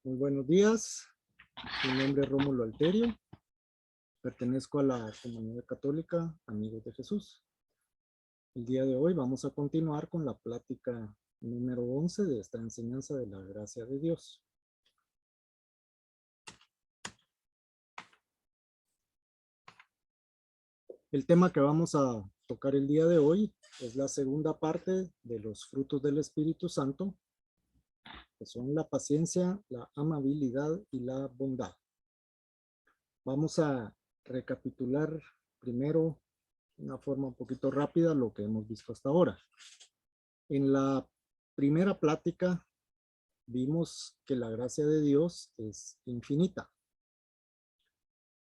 Muy buenos días, mi nombre es Rómulo Alterio, pertenezco a la comunidad católica Amigos de Jesús. El día de hoy vamos a continuar con la plática número 11 de esta enseñanza de la gracia de Dios. El tema que vamos a tocar el día de hoy es la segunda parte de los frutos del Espíritu Santo, que son la paciencia, la amabilidad y la bondad. Vamos a recapitular primero de una forma un poquito rápida lo que hemos visto hasta ahora. En la primera plática vimos que la gracia de Dios es infinita.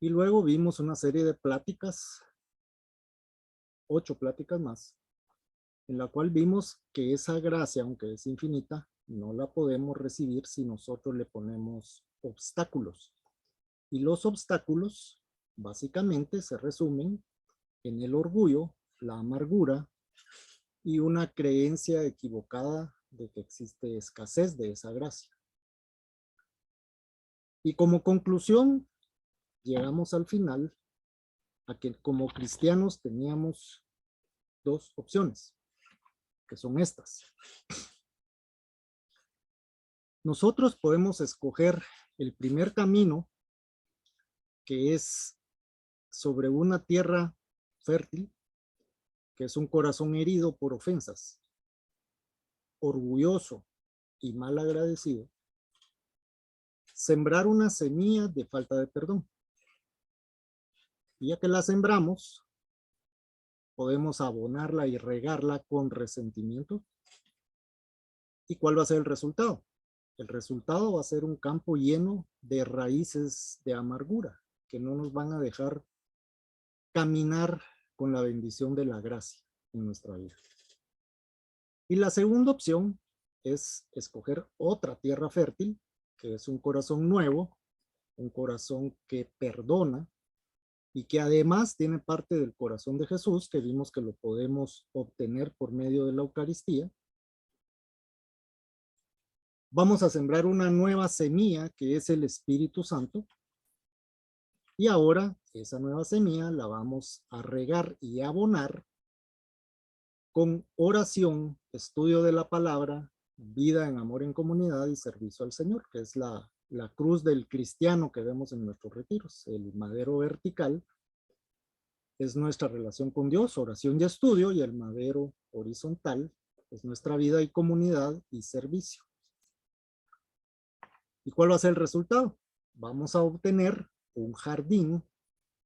Y luego vimos una serie de pláticas, 8 pláticas más, en la cual vimos que esa gracia, aunque es infinita, no la podemos recibir si nosotros le ponemos obstáculos. Y los obstáculos básicamente se resumen en el orgullo, la amargura y una creencia equivocada de que existe escasez de esa gracia. Y como conclusión, llegamos al final a que como cristianos teníamos 2 opciones, que son estas. Nosotros podemos escoger el primer camino, que es sobre una tierra fértil, que es un corazón herido por ofensas, orgulloso y mal agradecido, sembrar una semilla de falta de perdón. Y ya que la sembramos, podemos abonarla y regarla con resentimiento. ¿Y cuál va a ser el resultado? El resultado va a ser un campo lleno de raíces de amargura que no nos van a dejar caminar con la bendición de la gracia en nuestra vida. Y la segunda opción es escoger otra tierra fértil, que es un corazón nuevo, un corazón que perdona y que además tiene parte del corazón de Jesús, que vimos que lo podemos obtener por medio de la Eucaristía. Vamos a sembrar una nueva semilla que es el Espíritu Santo. Y ahora esa nueva semilla la vamos a regar y abonar con oración, estudio de la palabra, vida en amor en comunidad y servicio al Señor, que es la cruz del cristiano que vemos en nuestros retiros. El madero vertical es nuestra relación con Dios, oración y estudio, y el madero horizontal es nuestra vida y comunidad y servicio. ¿Y cuál va a ser el resultado? Vamos a obtener un jardín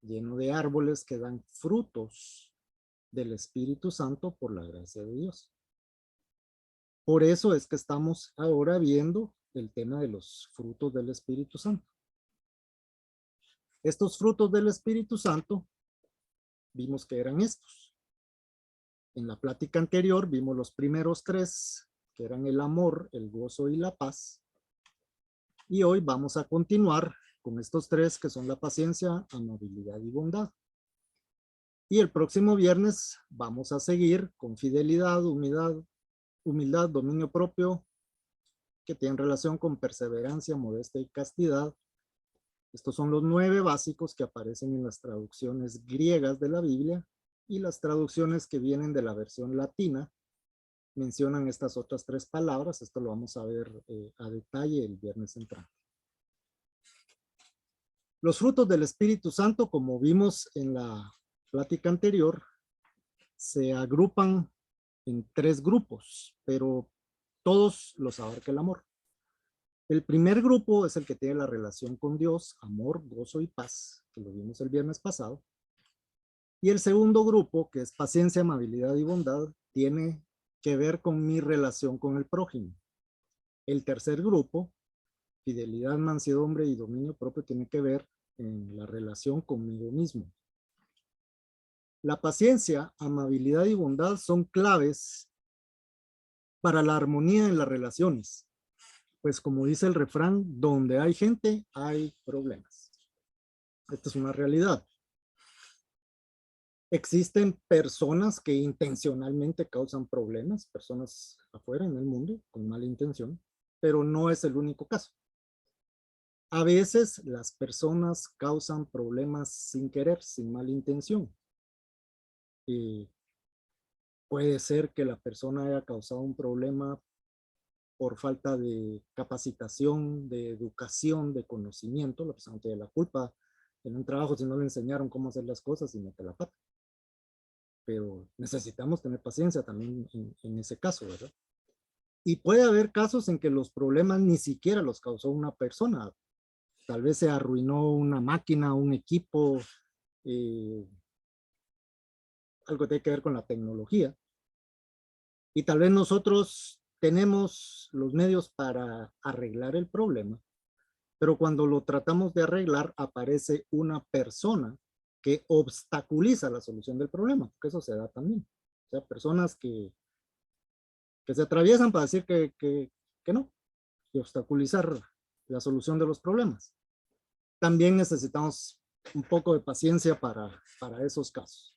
lleno de árboles que dan frutos del Espíritu Santo por la gracia de Dios. Por eso es que estamos ahora viendo el tema de los frutos del Espíritu Santo. Estos frutos del Espíritu Santo vimos que eran estos. En la plática anterior vimos los primeros 3, que eran el amor, el gozo y la paz. Y hoy vamos a continuar con estos 3, que son la paciencia, amabilidad y bondad. Y el próximo viernes vamos a seguir con fidelidad, humildad, dominio propio, que tienen relación con perseverancia, modestia y castidad. Estos son los 9 básicos que aparecen en las traducciones griegas de la Biblia, y las traducciones que vienen de la versión latina mencionan estas otras 3 palabras. Esto lo vamos a ver a detalle el viernes entrante. Los frutos del Espíritu Santo, como vimos en la plática anterior, se agrupan en 3 grupos, pero todos los abarca el amor. El primer grupo es el que tiene la relación con Dios, amor, gozo y paz, que lo vimos el viernes pasado. Y el segundo grupo, que es paciencia, amabilidad y bondad, tiene que ver con mi relación con el prójimo. El tercer grupo, fidelidad, mansedumbre y dominio propio, tiene que ver en la relación conmigo mismo. La paciencia, amabilidad y bondad son claves para la armonía en las relaciones. Pues como dice el refrán, donde hay gente, hay problemas. Esta es una realidad. Existen personas que intencionalmente causan problemas, personas afuera en el mundo con mala intención, pero no es el único caso. A veces las personas causan problemas sin querer, sin mala intención. Puede ser que la persona haya causado un problema por falta de capacitación, de educación, de conocimiento. La persona tiene la culpa en un trabajo si no le enseñaron cómo hacer las cosas y mete la pata. Pero necesitamos tener paciencia también en ese caso, ¿verdad? Y puede haber casos en que los problemas ni siquiera los causó una persona. Tal vez se arruinó una máquina, un equipo, algo que tiene que ver con la tecnología. Y tal vez nosotros tenemos los medios para arreglar el problema, pero cuando lo tratamos de arreglar aparece una persona que obstaculiza la solución del problema, porque eso se da también. O sea, personas que se atraviesan para decir que no, y obstaculizar la solución de los problemas. También necesitamos un poco de paciencia para esos casos.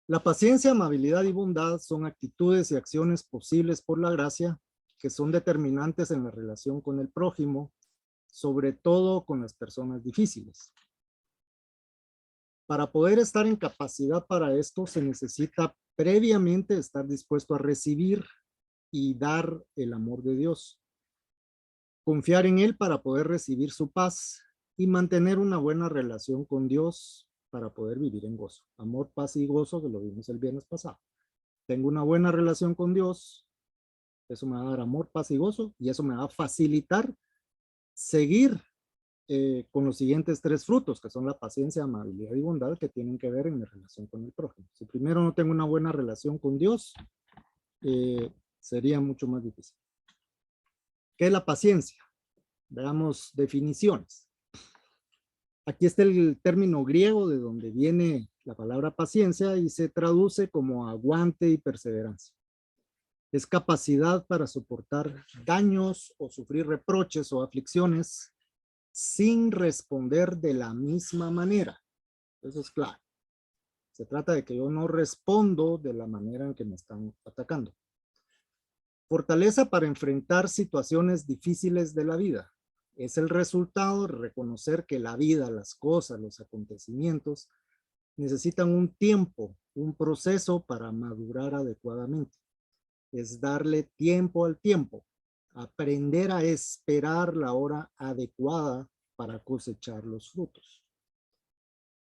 La paciencia, amabilidad y bondad son actitudes y acciones posibles por la gracia que son determinantes en la relación con el prójimo, sobre todo con las personas difíciles. Para poder estar en capacidad para esto se necesita previamente estar dispuesto a recibir y dar el amor de Dios. Confiar en Él para poder recibir su paz y mantener una buena relación con Dios para poder vivir en gozo. Amor, paz y gozo, que lo vimos el viernes pasado. Tengo una buena relación con Dios, eso me va a dar amor, paz y gozo, y eso me va a facilitar seguir con los siguientes tres frutos, que son la paciencia, amabilidad y bondad, que tienen que ver en mi relación con el prójimo. Si primero no tengo una buena relación con Dios, sería mucho más difícil. ¿Qué es la paciencia? Veamos definiciones. Aquí está el término griego de donde viene la palabra paciencia y se traduce como aguante y perseverancia. Es capacidad para soportar daños o sufrir reproches o aflicciones sin responder de la misma manera. Eso es claro. Se trata de que yo no respondo de la manera en que me están atacando. Fortaleza para enfrentar situaciones difíciles de la vida. Es el resultado de reconocer que la vida, las cosas, los acontecimientos necesitan un tiempo, un proceso para madurar adecuadamente. Es darle tiempo al tiempo, aprender a esperar la hora adecuada para cosechar los frutos.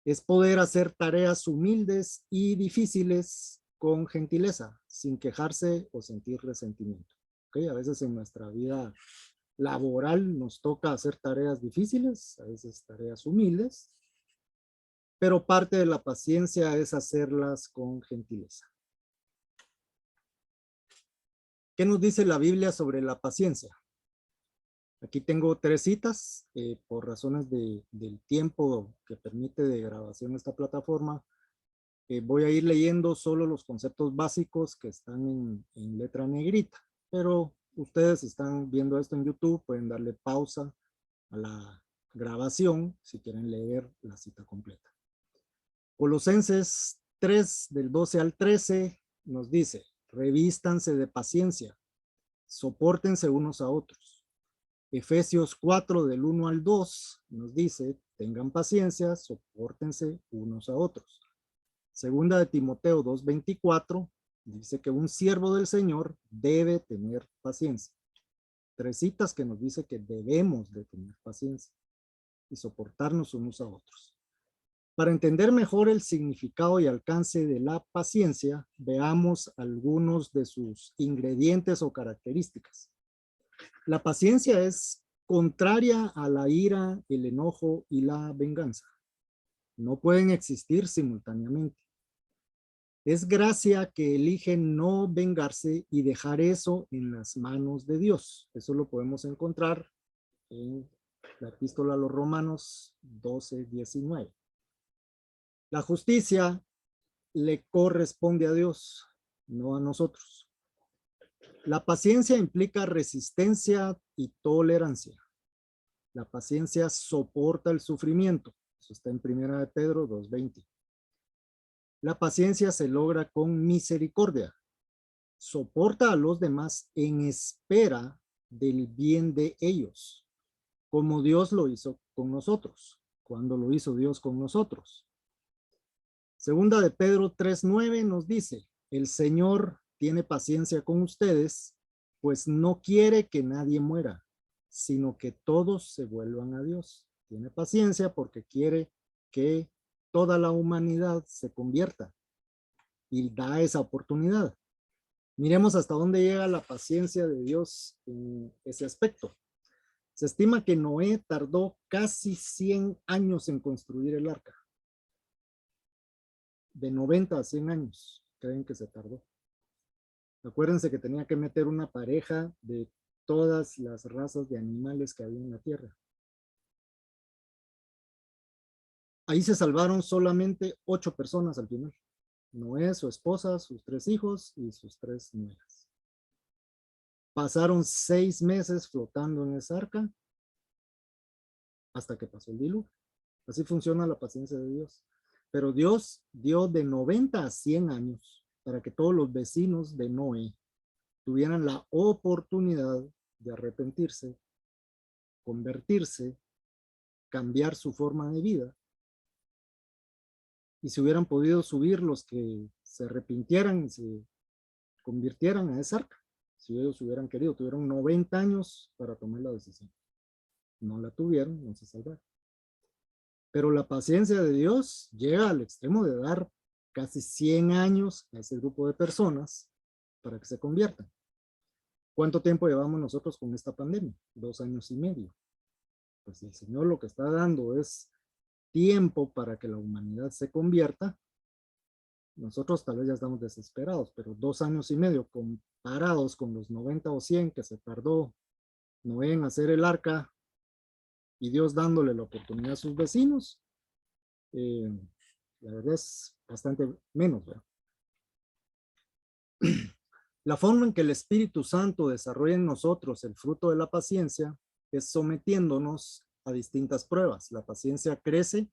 Es poder hacer tareas humildes y difíciles con gentileza, sin quejarse o sentir resentimiento. ¿Okay? A veces en nuestra vida laboral nos toca hacer tareas difíciles, a veces tareas humildes, pero parte de la paciencia es hacerlas con gentileza. ¿Qué nos dice la Biblia sobre la paciencia? Aquí tengo tres citas, por razones del tiempo que permite de grabación esta plataforma. Voy a ir leyendo solo los conceptos básicos que están en letra negrita, pero ustedes están viendo esto en YouTube, pueden darle pausa a la grabación si quieren leer la cita completa. Colosenses 3 del 12 al 13 nos dice, revístanse de paciencia, sopórtense unos a otros. Efesios 4 del 1 al 2 nos dice, tengan paciencia, sopórtense unos a otros. Segunda de Timoteo 2:24 dice que un siervo del Señor debe tener paciencia. Tres citas que nos dice que debemos de tener paciencia y soportarnos unos a otros. Para entender mejor el significado y alcance de la paciencia, veamos algunos de sus ingredientes o características. La paciencia es contraria a la ira, el enojo y la venganza. No pueden existir simultáneamente. Es gracia que elige no vengarse y dejar eso en las manos de Dios. Eso lo podemos encontrar en la epístola a los Romanos 12:19. La justicia le corresponde a Dios, no a nosotros. La paciencia implica resistencia y tolerancia. La paciencia soporta el sufrimiento. Eso está en 1 de Pedro 2:20. La paciencia se logra con misericordia. Soporta a los demás en espera del bien de ellos. como Dios lo hizo con nosotros. Cuando lo hizo Dios con nosotros. Segunda de Pedro 3:9 nos dice, el Señor tiene paciencia con ustedes, pues no quiere que nadie muera, sino que todos se vuelvan a Dios. Tiene paciencia porque quiere que toda la humanidad se convierta y da esa oportunidad. Miremos hasta dónde llega la paciencia de Dios en ese aspecto. Se estima que Noé tardó casi 100 años en construir el arca. De 90 a 100 años creen que se tardó. Acuérdense que tenía que meter una pareja de todas las razas de animales que había en la tierra. Ahí se salvaron solamente 8 personas al final. Noé, su esposa, sus 3 hijos y sus 3 nueras. Pasaron 6 meses flotando en esa arca hasta que pasó el diluvio. Así funciona la paciencia de Dios. Pero Dios dio de 90 a 100 años para que todos los vecinos de Noé tuvieran la oportunidad de arrepentirse, convertirse, cambiar su forma de vida. Y si hubieran podido subir los que se arrepintieran y se convirtieran a esa arca, si ellos hubieran querido, tuvieron 90 años para tomar la decisión. No la tuvieron, no se salvaron. Pero la paciencia de Dios llega al extremo de dar casi 100 años a ese grupo de personas para que se conviertan. ¿Cuánto tiempo llevamos nosotros con esta pandemia? 2 años y medio. Pues si el Señor lo que está dando es tiempo para que la humanidad se convierta, nosotros tal vez ya estamos desesperados, pero 2 años y medio comparados con los 90 o 100 que se tardó Noé en hacer el arca y Dios dándole la oportunidad a sus vecinos, la verdad es bastante menos, ¿verdad? La forma en que el Espíritu Santo desarrolla en nosotros el fruto de la paciencia es sometiéndonos a distintas pruebas. La paciencia crece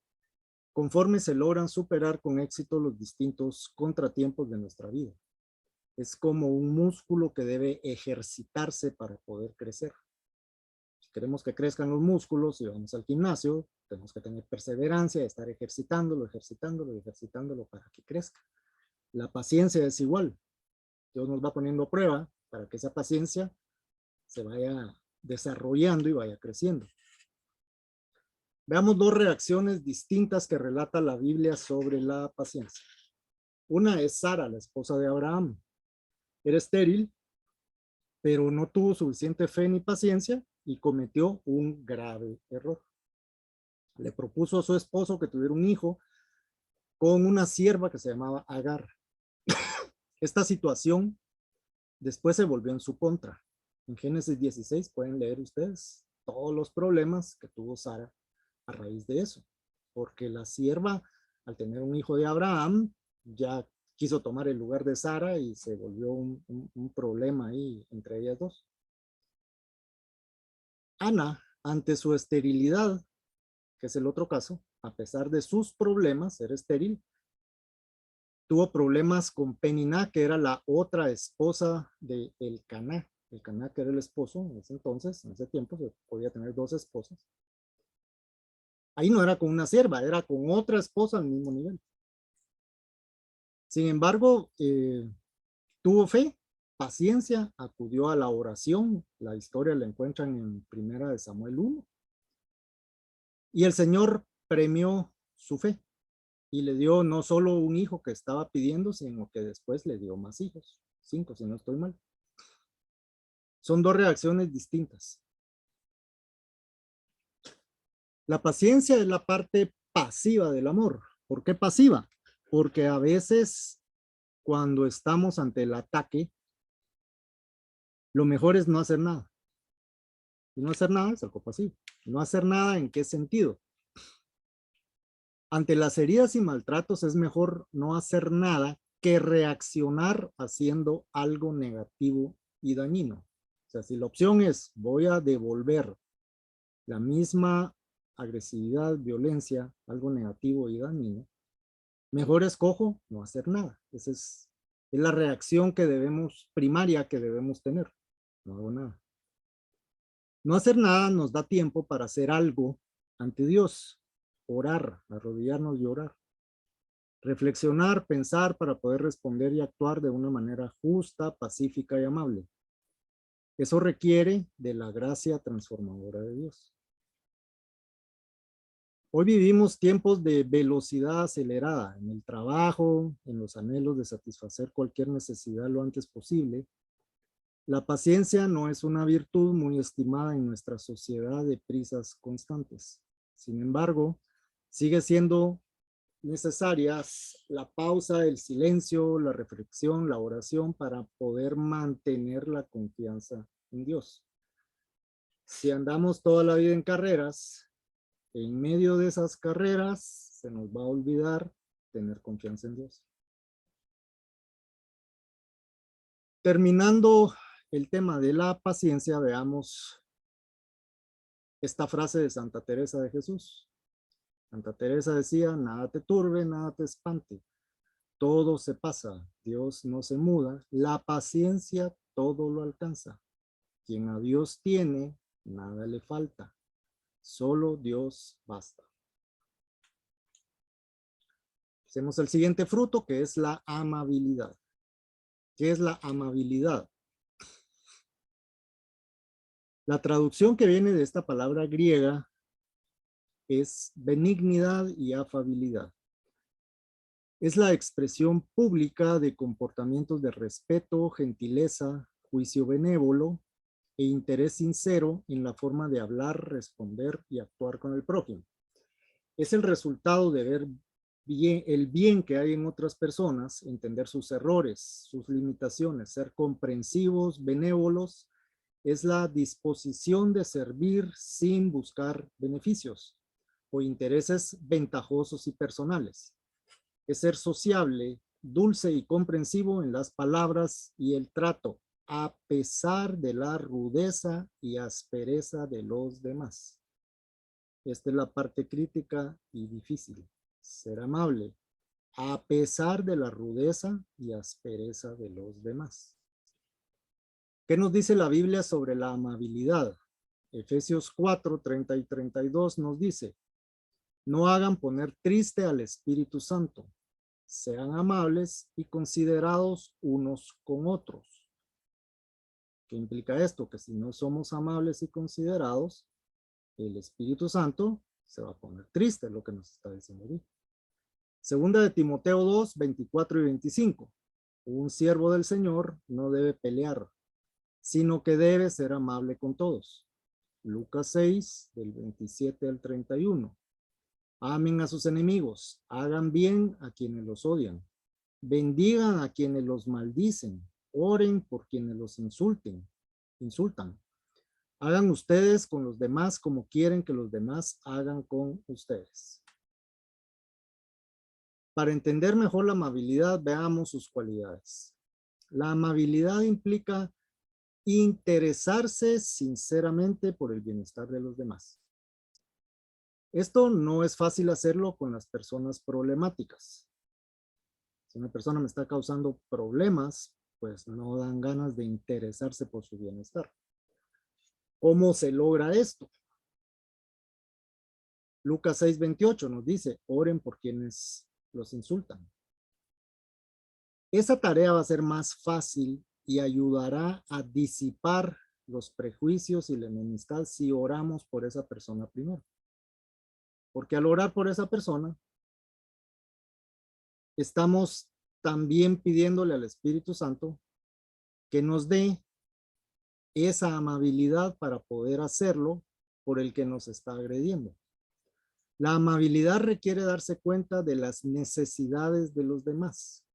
conforme se logran superar con éxito los distintos contratiempos de nuestra vida. Es como un músculo que debe ejercitarse para poder crecer. Si queremos que crezcan los músculos y vamos al gimnasio, tenemos que tener perseverancia, estar ejercitándolo, ejercitándolo, ejercitándolo para que crezca. La paciencia es igual. Dios nos va poniendo prueba para que esa paciencia se vaya desarrollando y vaya creciendo. Veamos 2 reacciones distintas que relata la Biblia sobre la paciencia. Una es Sara, la esposa de Abraham. Era estéril, pero no tuvo suficiente fe ni paciencia y cometió un grave error. Le propuso a su esposo que tuviera un hijo con una sierva que se llamaba Agar. Esta situación después se volvió en su contra. En Génesis 16 pueden leer ustedes todos los problemas que tuvo Sara a raíz de eso, porque la sierva, al tener un hijo de Abraham, ya quiso tomar el lugar de Sara y se volvió un problema ahí entre ellas dos. Ana, ante su esterilidad, que es el otro caso, a pesar de sus problemas, ser estéril, tuvo problemas con Peniná, que era la otra esposa de Elcaná. Elcaná, que era el esposo en ese entonces, en ese tiempo, se podía tener 2 esposas. Ahí no era con una sierva, era con otra esposa al mismo nivel. Sin embargo, tuvo fe, paciencia, acudió a la oración. La historia la encuentran en 1 Samuel 1. Y el Señor premió su fe y le dio no solo un hijo que estaba pidiendo, sino que después le dio más hijos, 5 si no estoy mal. Son 2 reacciones distintas. La paciencia es la parte pasiva del amor. ¿Por qué pasiva? Porque a veces cuando estamos ante el ataque, lo mejor es no hacer nada. Y no hacer nada es algo pasivo. No hacer nada, ¿en qué sentido? Ante las heridas y maltratos es mejor no hacer nada que reaccionar haciendo algo negativo y dañino. O sea, si la opción es voy a devolver la misma agresividad, violencia, algo negativo y dañino, mejor escojo no hacer nada. Esa es la reacción que debemos, primaria que debemos tener. No hago nada. No hacer nada nos da tiempo para hacer algo ante Dios, orar, arrodillarnos y orar. Reflexionar, pensar para poder responder y actuar de una manera justa, pacífica y amable. Eso requiere de la gracia transformadora de Dios. Hoy vivimos tiempos de velocidad acelerada en el trabajo, en los anhelos de satisfacer cualquier necesidad lo antes posible. La paciencia no es una virtud muy estimada en nuestra sociedad de prisas constantes. Sin embargo, sigue siendo necesarias la pausa, el silencio, la reflexión, la oración para poder mantener la confianza en Dios. Si andamos toda la vida en carreras, en medio de esas carreras se nos va a olvidar tener confianza en Dios. Terminando el tema de la paciencia, veamos esta frase de Santa Teresa de Jesús. Santa Teresa decía, nada te turbe, nada te espante. Todo se pasa, Dios no se muda, la paciencia todo lo alcanza. Quien a Dios tiene, nada le falta. Solo Dios basta. Hacemos el siguiente fruto, que es la amabilidad. ¿Qué es la amabilidad? La traducción que viene de esta palabra griega es benignidad y afabilidad. Es la expresión pública de comportamientos de respeto, gentileza, juicio benévolo e interés sincero en la forma de hablar, responder y actuar con el prójimo. Es el resultado de ver bien, el bien que hay en otras personas, entender sus errores, sus limitaciones, ser comprensivos, benévolos. Es la disposición de servir sin buscar beneficios o intereses ventajosos y personales. Es ser sociable, dulce y comprensivo en las palabras y el trato, a pesar de la rudeza y aspereza de los demás. Esta es la parte crítica y difícil. Ser amable, a pesar de la rudeza y aspereza de los demás. ¿Qué nos dice la Biblia sobre la amabilidad? Efesios 4, 30 y 32 nos dice, no hagan poner triste al Espíritu Santo. Sean amables y considerados unos con otros. ¿Qué implica esto? Que si no somos amables y considerados, el Espíritu Santo se va a poner triste, es lo que nos está diciendo aquí. Segunda de Timoteo 2, 24 y 25. Un siervo del Señor no debe pelear, sino que debe ser amable con todos. Lucas 6, del 27 al 31. Amen a sus enemigos, hagan bien a quienes los odian, bendigan a quienes los maldicen, oren por quienes los insultan. Hagan ustedes con los demás como quieren que los demás hagan con ustedes. Para entender mejor la amabilidad, veamos sus cualidades. La amabilidad implica interesarse sinceramente por el bienestar de los demás. Esto no es fácil hacerlo con las personas problemáticas. Si una persona me está causando problemas, pues no dan ganas de interesarse por su bienestar. ¿Cómo se logra esto? Lucas 6:28 nos dice, oren por quienes los insultan. Esa tarea va a ser más fácil y ayudará a disipar los prejuicios y la enemistad si oramos por esa persona primero. Porque al orar por esa persona, estamos también pidiéndole al Espíritu Santo que nos dé esa amabilidad para poder hacerlo por el que nos está agrediendo. La amabilidad requiere darse cuenta de las necesidades de los demás.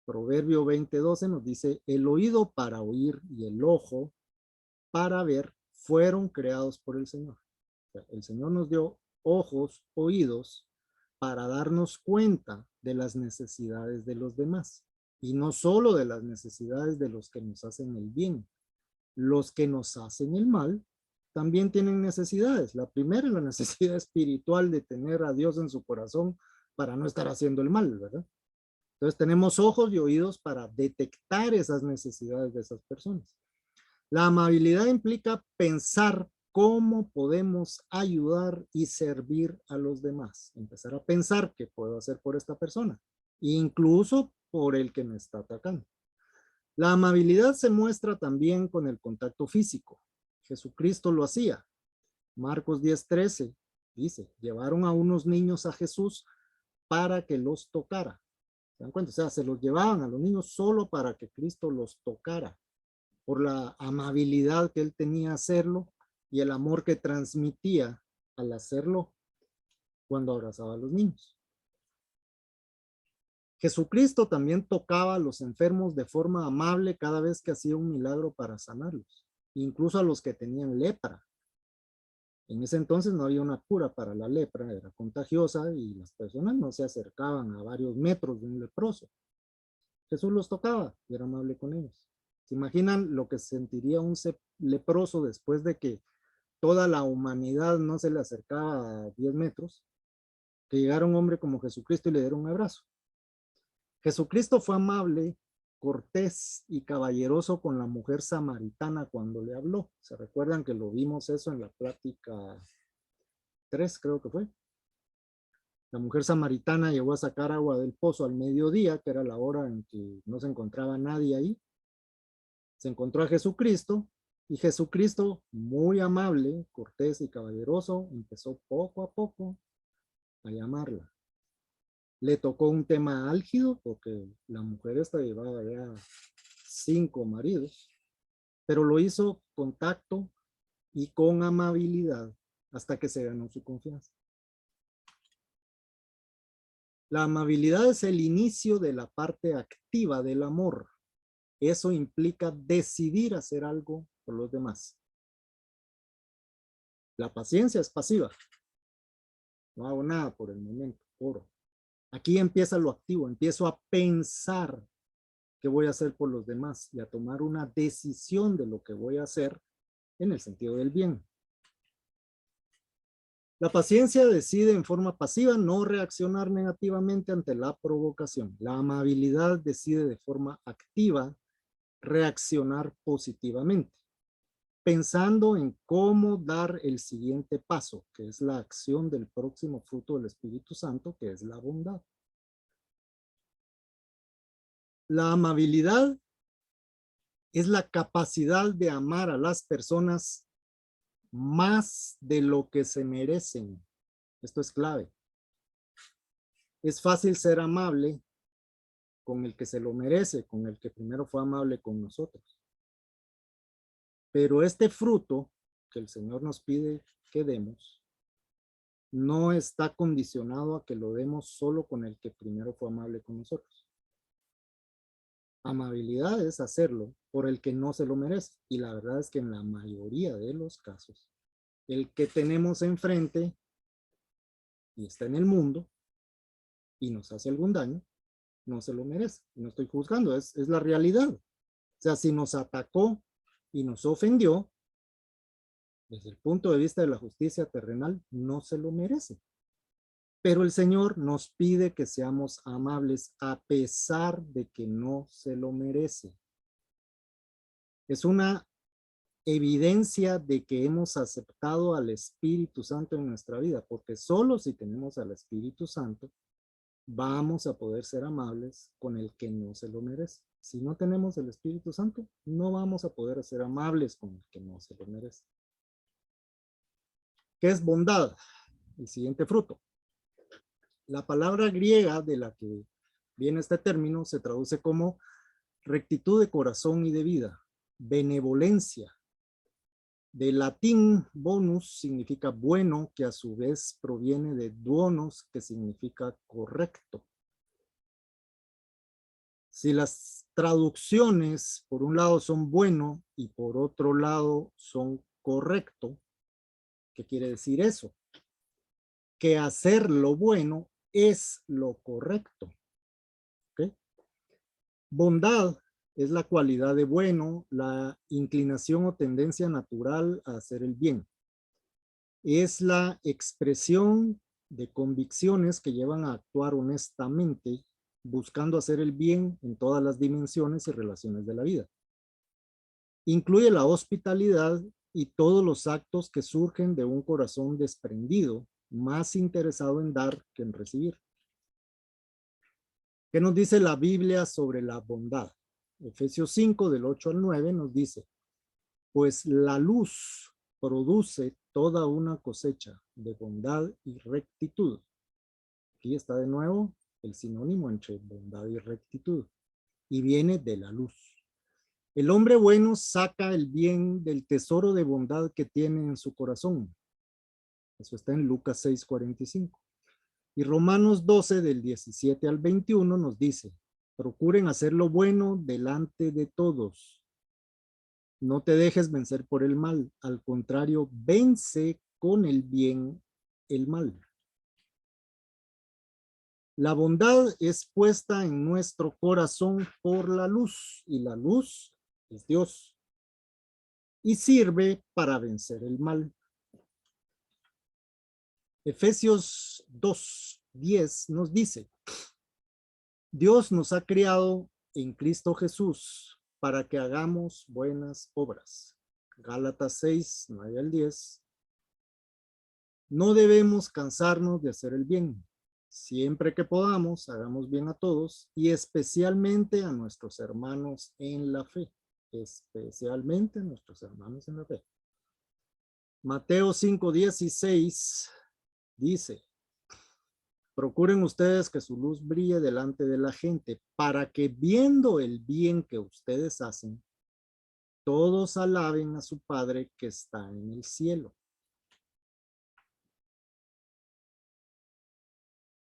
Proverbio 20:12 nos dice, el oído para oír y el ojo para ver fueron creados por el Señor. O sea, el Señor nos dio ojos, oídos, para darnos cuenta de las necesidades de los demás. Y no solo de las necesidades de los que nos hacen el bien. Los que nos hacen el mal también tienen necesidades. La primera es la necesidad espiritual de tener a Dios en su corazón para no estar haciendo el mal, ¿verdad? Entonces tenemos ojos y oídos para detectar esas necesidades de esas personas. La amabilidad implica pensar cómo podemos ayudar y servir a los demás. Empezar a pensar qué puedo hacer por esta persona, incluso por el que me está atacando. La amabilidad se muestra también con el contacto físico. Jesucristo lo hacía. Marcos 10:13 dice, llevaron a unos niños a Jesús para que los tocara. ¿Se dan cuenta? O sea, se los llevaban a los niños solo para que Cristo los tocara, por la amabilidad que él tenía a hacerlo y el amor que transmitía al hacerlo cuando abrazaba a los niños. Jesucristo también tocaba a los enfermos de forma amable cada vez que hacía un milagro para sanarlos, incluso a los que tenían lepra. En ese entonces no había una cura para la lepra, era contagiosa y las personas no se acercaban a varios metros de un leproso. Jesús los tocaba y era amable con ellos. ¿Se imaginan lo que sentiría un leproso después de que toda la humanidad no se le acercaba a 10 metros? Que llegara un hombre como Jesucristo y le diera un abrazo. Jesucristo fue amable, cortés y caballeroso con la mujer samaritana cuando le habló. ¿Se recuerdan que lo vimos eso en la plática 3, creo que fue? La mujer samaritana llegó a sacar agua del pozo al mediodía, que era la hora en que no se encontraba nadie ahí. Se encontró a Jesucristo y Jesucristo, muy amable, cortés y caballeroso, empezó poco a poco a llamarla. Le tocó un tema álgido porque la mujer esta llevaba ya 5 maridos, pero lo hizo con tacto y con amabilidad hasta que se ganó su confianza. La amabilidad es el inicio de la parte activa del amor. Eso implica decidir hacer algo por los demás. La paciencia es pasiva. No hago nada por el momento, oro. Aquí empieza lo activo, empiezo a pensar qué voy a hacer por los demás y a tomar una decisión de lo que voy a hacer en el sentido del bien. La paciencia decide en forma pasiva no reaccionar negativamente ante la provocación. La amabilidad decide de forma activa reaccionar positivamente, pensando en cómo dar el siguiente paso, que es la acción del próximo fruto del Espíritu Santo, que es la bondad. La amabilidad es la capacidad de amar a las personas más de lo que se merecen. Esto es clave. Es fácil ser amable con el que se lo merece, con el que primero fue amable con nosotros. Pero este fruto que el Señor nos pide que demos, no está condicionado a que lo demos solo con el que primero fue amable con nosotros. Amabilidad es hacerlo por el que no se lo merece. Y la verdad es que en la mayoría de los casos, el que tenemos enfrente y está en el mundo y nos hace algún daño, no se lo merece. No estoy juzgando, es la realidad. O sea, si nos atacó y nos ofendió, desde el punto de vista de la justicia terrenal, no se lo merece. Pero el Señor nos pide que seamos amables a pesar de que no se lo merece. Es una evidencia de que hemos aceptado al Espíritu Santo en nuestra vida, porque solo si tenemos al Espíritu Santo, vamos a poder ser amables con el que no se lo merece. Si no tenemos el Espíritu Santo, no vamos a poder ser amables con el que no se lo merece. ¿Qué es bondad? El siguiente fruto. La palabra griega de la que viene este término se traduce como rectitud de corazón y de vida, benevolencia. De latín, bonus significa bueno, que a su vez proviene de duonos, que significa correcto. Si las traducciones por un lado son bueno y por otro lado son correcto, ¿qué quiere decir eso? Que hacer lo bueno es lo correcto. ¿Okay? Bondad es la cualidad de bueno, la inclinación o tendencia natural a hacer el bien. Es la expresión de convicciones que llevan a actuar honestamente, buscando hacer el bien en todas las dimensiones y relaciones de la vida. Incluye la hospitalidad y todos los actos que surgen de un corazón desprendido, más interesado en dar que en recibir. ¿Qué nos dice la Biblia sobre la bondad? Efesios 5, del 8 al 9, nos dice, pues la luz produce toda una cosecha de bondad y rectitud. Aquí está de nuevo el sinónimo entre bondad y rectitud, y viene de la luz. El hombre bueno saca el bien del tesoro de bondad que tiene en su corazón. Eso está en Lucas 6:45. Y Romanos 12, del 17 al 21, nos dice, procuren hacer lo bueno delante de todos. No te dejes vencer por el mal, al contrario, vence con el bien el mal. La bondad es puesta en nuestro corazón por la luz, y la luz es Dios, y sirve para vencer el mal. Efesios 2:10 nos dice, Dios nos ha creado en Cristo Jesús para que hagamos buenas obras. Gálatas 6:9 al 10. No debemos cansarnos de hacer el bien. Siempre que podamos, hagamos bien a todos y especialmente a nuestros hermanos en la fe. Especialmente a nuestros hermanos en la fe. Mateo 5:16 dice, procuren ustedes que su luz brille delante de la gente para que viendo el bien que ustedes hacen, todos alaben a su Padre que está en el cielo.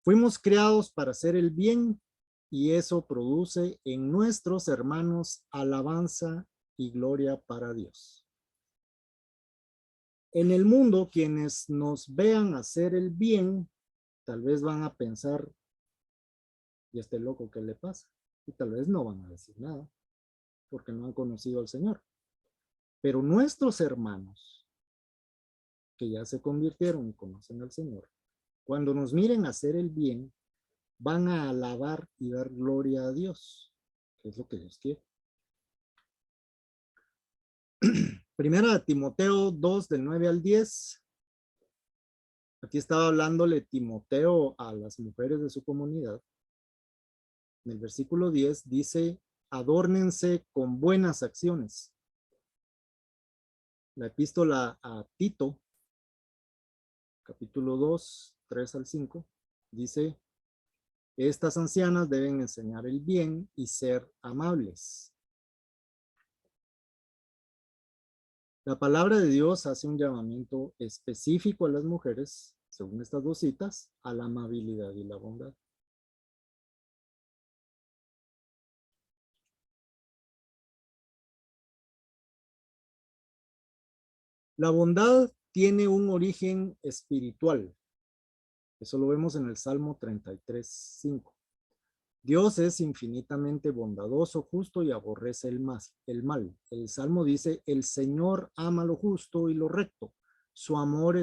Fuimos creados para hacer el bien y eso produce en nuestros hermanos alabanza y gloria para Dios. En el mundo, quienes nos vean hacer el bien, tal vez van a pensar, ¿y este loco qué le pasa? Y tal vez no van a decir nada, porque no han conocido al Señor. Pero nuestros hermanos, que ya se convirtieron y conocen al Señor, cuando nos miren hacer el bien, van a alabar y dar gloria a Dios, que es lo que Dios quiere. Primera de Timoteo 2, del 9 al 10. Aquí estaba hablándole Timoteo a las mujeres de su comunidad. En el versículo 10 dice, adórnense con buenas acciones. La epístola a Tito, capítulo 2, 3 al 5, dice, estas ancianas deben enseñar el bien y ser amables. La palabra de Dios hace un llamamiento específico a las mujeres, según estas dos citas, a la amabilidad y la bondad. La bondad tiene un origen espiritual. Eso lo vemos en el Salmo 33:5. Dios es infinitamente bondadoso, justo y aborrece el mal. El Salmo dice, el Señor ama lo justo y lo recto. Su amor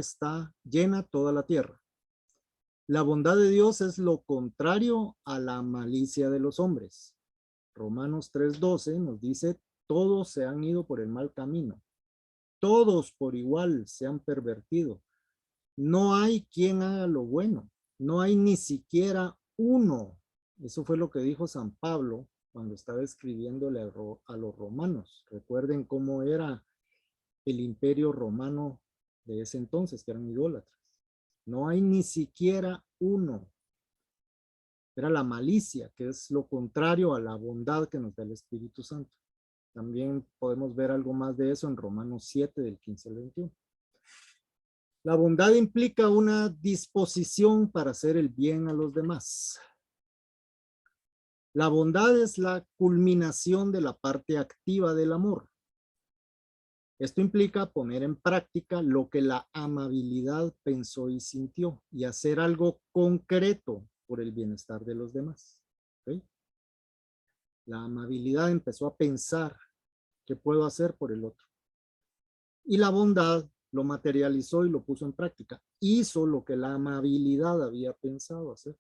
llena toda la tierra. La bondad de Dios es lo contrario a la malicia de los hombres. Romanos 3:12 nos dice, todos se han ido por el mal camino. Todos por igual se han pervertido. No hay quien haga lo bueno. No hay ni siquiera uno. Eso fue lo que dijo San Pablo cuando estaba escribiéndole a los romanos. Recuerden cómo era el imperio romano de ese entonces, que eran idólatras. No hay ni siquiera uno. Era la malicia, que es lo contrario a la bondad que nos da el Espíritu Santo. También podemos ver algo más de eso en Romanos 7, del 15 al 21. La bondad implica una disposición para hacer el bien a los demás. La bondad es la culminación de la parte activa del amor. Esto implica poner en práctica lo que la amabilidad pensó y sintió y hacer algo concreto por el bienestar de los demás. ¿Okay? La amabilidad empezó a pensar qué puedo hacer por el otro. Y la bondad lo materializó y lo puso en práctica. Hizo lo que la amabilidad había pensado hacer.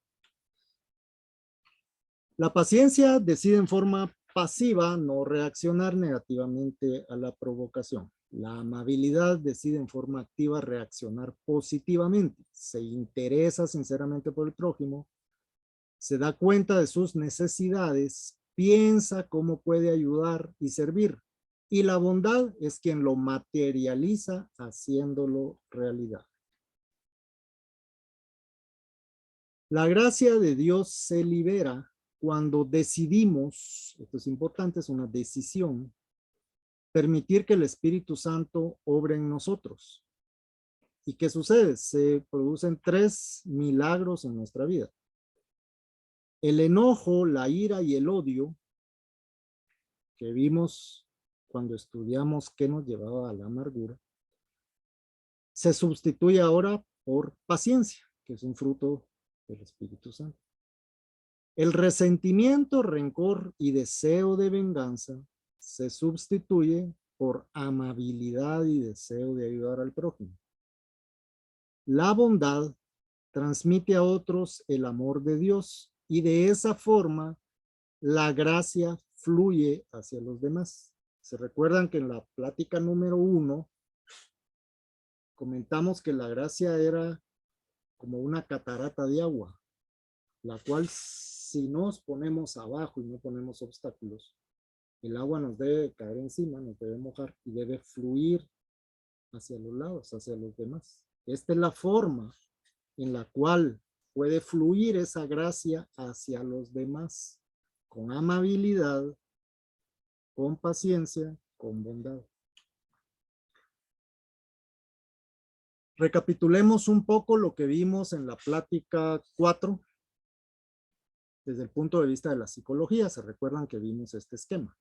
La paciencia decide en forma pasiva, no reaccionar negativamente a la provocación. La amabilidad decide en forma activa reaccionar positivamente. Se interesa sinceramente por el prójimo, se da cuenta de sus necesidades, piensa cómo puede ayudar y servir. Y la bondad es quien lo materializa haciéndolo realidad. La gracia de Dios se libera cuando decidimos, esto es importante, es una decisión, permitir que el Espíritu Santo obre en nosotros. ¿Y qué sucede? Se producen 3 milagros en nuestra vida. El enojo, la ira y el odio, que vimos cuando estudiamos qué nos llevaba a la amargura, se sustituye ahora por paciencia, que es un fruto del Espíritu Santo. El resentimiento, rencor y deseo de venganza se sustituye por amabilidad y deseo de ayudar al prójimo. La bondad transmite a otros el amor de Dios y de esa forma la gracia fluye hacia los demás. Se recuerdan que en la plática número 1 comentamos que la gracia era como una catarata de agua, la cual si nos ponemos abajo y no ponemos obstáculos, el agua nos debe caer encima, nos debe mojar y debe fluir hacia los lados, hacia los demás. Esta es la forma en la cual puede fluir esa gracia hacia los demás, con amabilidad, con paciencia, con bondad. Recapitulemos un poco lo que vimos en la plática 4 desde el punto de vista de la psicología. Se recuerdan que vimos este esquema.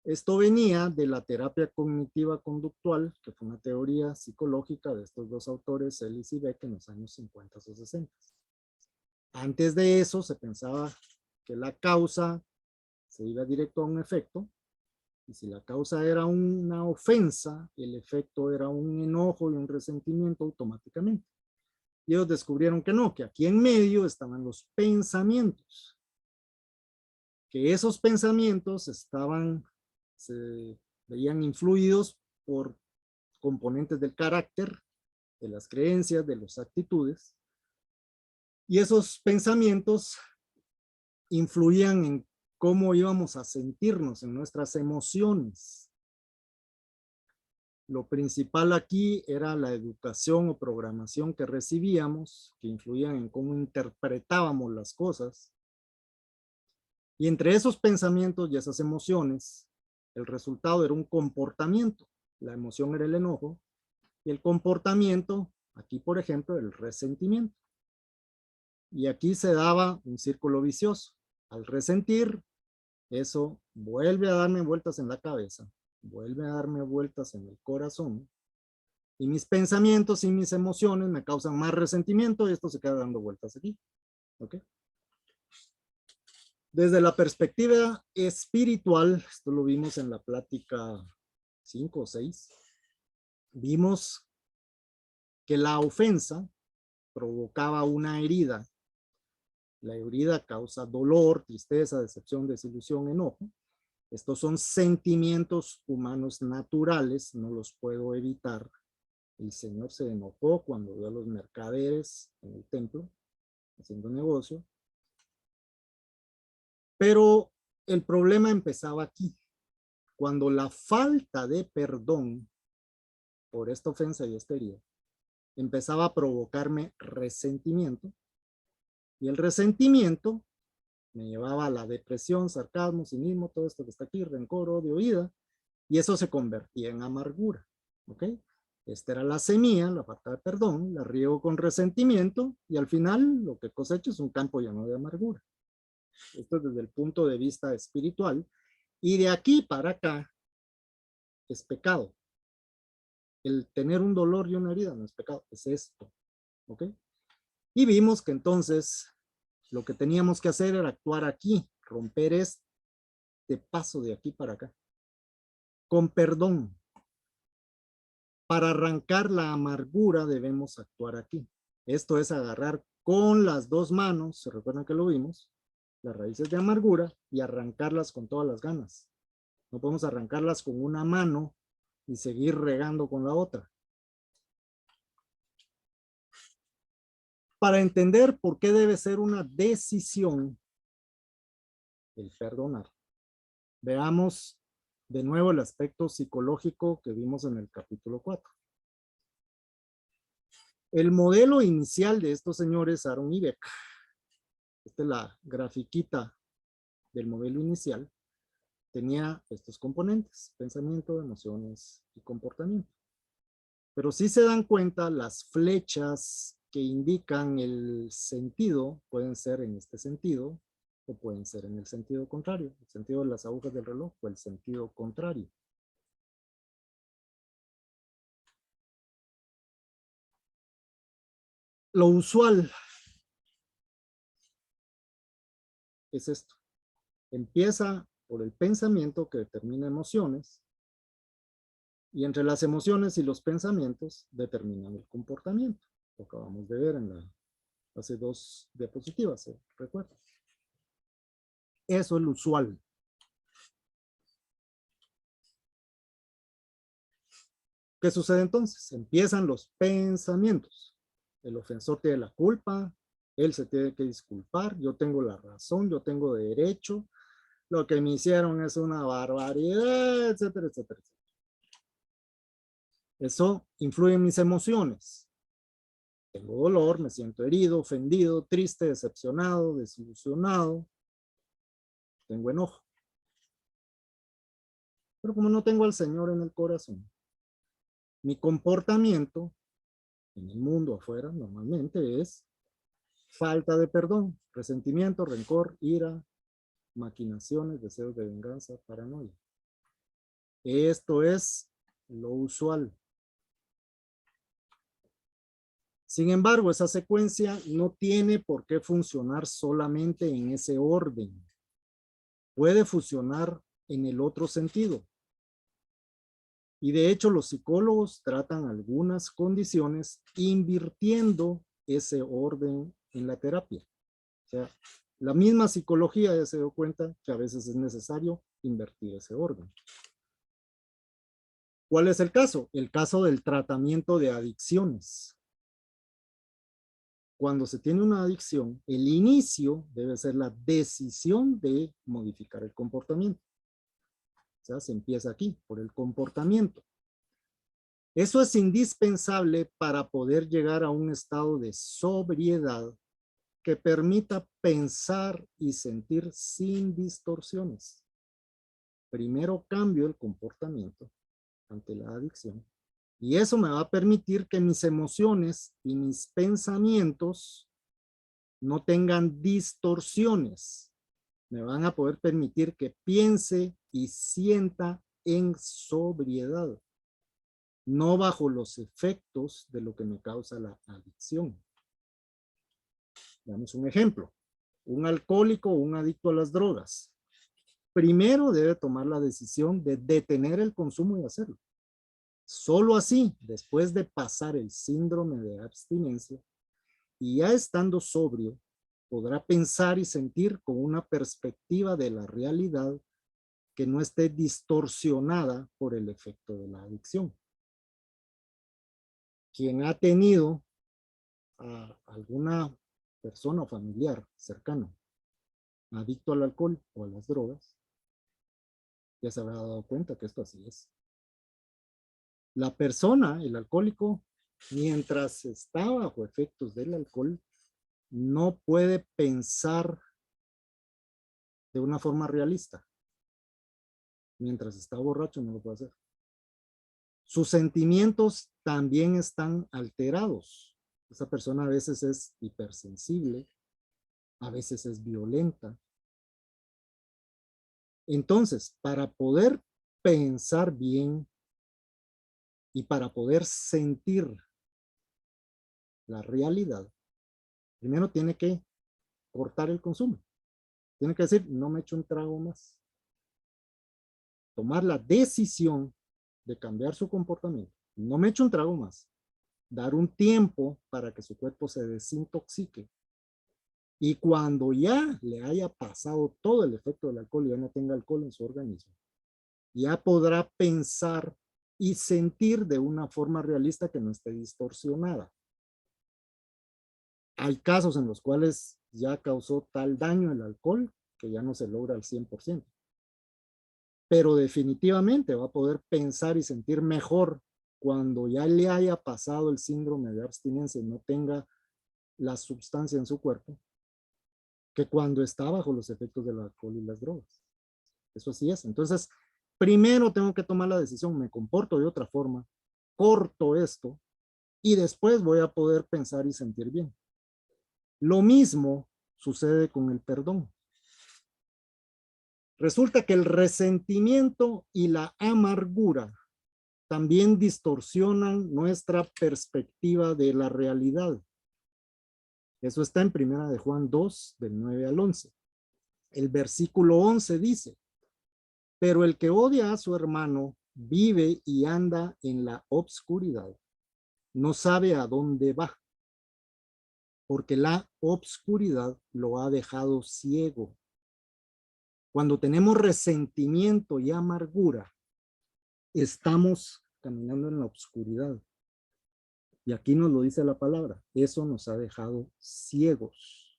Esto venía de la terapia cognitiva conductual, que fue una teoría psicológica de estos dos autores, Ellis y Beck, en los años 50 o 60. Antes de eso se pensaba que la causa se iba directo a un efecto, y si la causa era una ofensa, el efecto era un enojo y un resentimiento automáticamente. Y ellos descubrieron que no, que aquí en medio estaban los pensamientos, que esos pensamientos se veían influidos por componentes del carácter, de las creencias, de las actitudes, y esos pensamientos influían en cómo íbamos a sentirnos, en nuestras emociones. Lo principal aquí era la educación o programación que recibíamos, que influían en cómo interpretábamos las cosas. Y entre esos pensamientos y esas emociones, el resultado era un comportamiento. La emoción era el enojo y el comportamiento, aquí por ejemplo, el resentimiento. Y aquí se daba un círculo vicioso. Al resentir, eso vuelve a darme vueltas en la cabeza, vuelve a darme vueltas en el corazón, y mis pensamientos y mis emociones me causan más resentimiento y esto se queda dando vueltas aquí. ¿Ok? Desde la perspectiva espiritual, esto lo vimos en la plática 5 o 6, vimos que la ofensa provocaba una herida. La herida causa dolor, tristeza, decepción, desilusión, enojo. Estos son sentimientos humanos naturales, no los puedo evitar. El Señor se enojó cuando vio a los mercaderes en el templo haciendo negocio. Pero el problema empezaba aquí, cuando la falta de perdón por esta ofensa y esta herida empezaba a provocarme resentimiento, y el resentimiento me llevaba a la depresión, sarcasmo, cinismo, todo esto que está aquí, rencor, odio, ira, y eso se convertía en amargura. ¿Ok? Esta era la semilla, la falta de perdón, la riego con resentimiento y al final lo que cosecho es un campo lleno de amargura. Esto es desde el punto de vista espiritual, y de aquí para acá es pecado. El tener un dolor y una herida no es pecado, es esto. ¿Ok? Y vimos que entonces lo que teníamos que hacer era actuar aquí, romper este paso de aquí para acá, con perdón. Para arrancar la amargura debemos actuar aquí. Esto es agarrar con las dos manos, se recuerdan que lo vimos, las raíces de amargura y arrancarlas con todas las ganas. No podemos arrancarlas con una mano y seguir regando con la otra. Para entender por qué debe ser una decisión el perdonar, veamos de nuevo el aspecto psicológico que vimos en el capítulo 4. El modelo inicial de estos señores, Aaron y Beck, esta es la grafiquita del modelo inicial, tenía estos componentes: pensamiento, emociones y comportamiento. Pero si se dan cuenta, las flechas que indican el sentido pueden ser en este sentido o pueden ser en el sentido contrario, el sentido de las agujas del reloj o el sentido contrario. Lo usual es esto. Empieza por el pensamiento que determina emociones y entre las emociones y los pensamientos determinan el comportamiento. Lo acabamos de ver en hace 2 diapositivas, recuerdo. Eso es lo usual. ¿Qué sucede entonces? Empiezan los pensamientos. El ofensor tiene la culpa, él se tiene que disculpar, yo tengo la razón, yo tengo derecho, lo que me hicieron es una barbaridad, etcétera, etcétera, etcétera. Eso influye en mis emociones. Tengo dolor, me siento herido, ofendido, triste, decepcionado, desilusionado. Tengo enojo. Pero como no tengo al Señor en el corazón, mi comportamiento en el mundo afuera normalmente es falta de perdón, resentimiento, rencor, ira, maquinaciones, deseos de venganza, paranoia. Esto es lo usual. Sin embargo, esa secuencia no tiene por qué funcionar solamente en ese orden. Puede funcionar en el otro sentido. Y de hecho, los psicólogos tratan algunas condiciones invirtiendo ese orden en la terapia. O sea, la misma psicología ya se dio cuenta que a veces es necesario invertir ese orden. ¿Cuál es el caso? El caso del tratamiento de adicciones. Cuando se tiene una adicción, el inicio debe ser la decisión de modificar el comportamiento. O sea, se empieza aquí, por el comportamiento. Eso es indispensable para poder llegar a un estado de sobriedad que permita pensar y sentir sin distorsiones. Primero cambio el comportamiento ante la adicción y eso me va a permitir que mis emociones y mis pensamientos no tengan distorsiones. Me van a poder permitir que piense y sienta en sobriedad, no bajo los efectos de lo que me causa la adicción. Damos un ejemplo. Un alcohólico o un adicto a las drogas. Primero debe tomar la decisión de detener el consumo y hacerlo. Solo así, después de pasar el síndrome de abstinencia y ya estando sobrio, podrá pensar y sentir con una perspectiva de la realidad que no esté distorsionada por el efecto de la adicción. Quien ha tenido a alguna persona o familiar cercano adicto al alcohol o a las drogas, ya se habrá dado cuenta que esto así es. La persona, el alcohólico, mientras está bajo efectos del alcohol, no puede pensar de una forma realista. Mientras está borracho no lo puede hacer. Sus sentimientos también están alterados. Esa persona a veces es hipersensible, a veces es violenta. Entonces, para poder pensar bien y para poder sentir la realidad, primero tiene que cortar el consumo. Tiene que decir, no me echo un trago más. Tomar la decisión de cambiar su comportamiento. No me echo un trago más. Dar un tiempo para que su cuerpo se desintoxique. Y cuando ya le haya pasado todo el efecto del alcohol y ya no tenga alcohol en su organismo, ya podrá pensar y sentir de una forma realista que no esté distorsionada. Hay casos en los cuales ya causó tal daño el alcohol que ya no se logra al 100%. Pero definitivamente va a poder pensar y sentir mejor cuando ya le haya pasado el síndrome de abstinencia y no tenga la sustancia en su cuerpo, que cuando está bajo los efectos del alcohol y las drogas. Eso así es. Entonces, primero tengo que tomar la decisión, me comporto de otra forma, corto esto y después voy a poder pensar y sentir bien. Lo mismo sucede con el perdón. Resulta que el resentimiento y la amargura también distorsionan nuestra perspectiva de la realidad. Eso está en Primera de Juan 2, del 9 al 11. El versículo 11 dice, pero el que odia a su hermano vive y anda en la obscuridad. No sabe a dónde va, porque la obscuridad lo ha dejado ciego. Cuando tenemos resentimiento y amargura, estamos caminando en la obscuridad. Y aquí nos lo dice la palabra, eso nos ha dejado ciegos.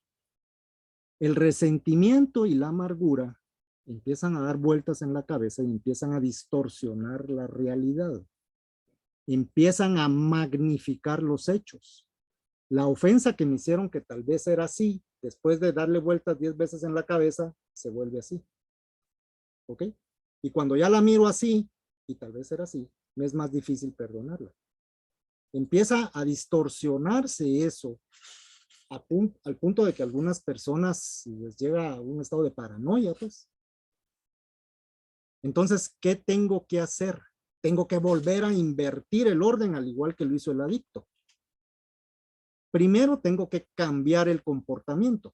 El resentimiento y la amargura empiezan a dar vueltas en la cabeza y empiezan a distorsionar la realidad. Empiezan a magnificar los hechos. La ofensa que me hicieron, que tal vez era así, después de darle vueltas 10 veces en la cabeza, se vuelve así. ¿Ok? Y cuando ya la miro así, y tal vez era así, me es más difícil perdonarla. Empieza a distorsionarse eso al punto de que algunas personas les llega a un estado de paranoia, pues. Entonces, ¿qué tengo que hacer? Tengo que volver a invertir el orden al igual que lo hizo el adicto. Primero tengo que cambiar el comportamiento.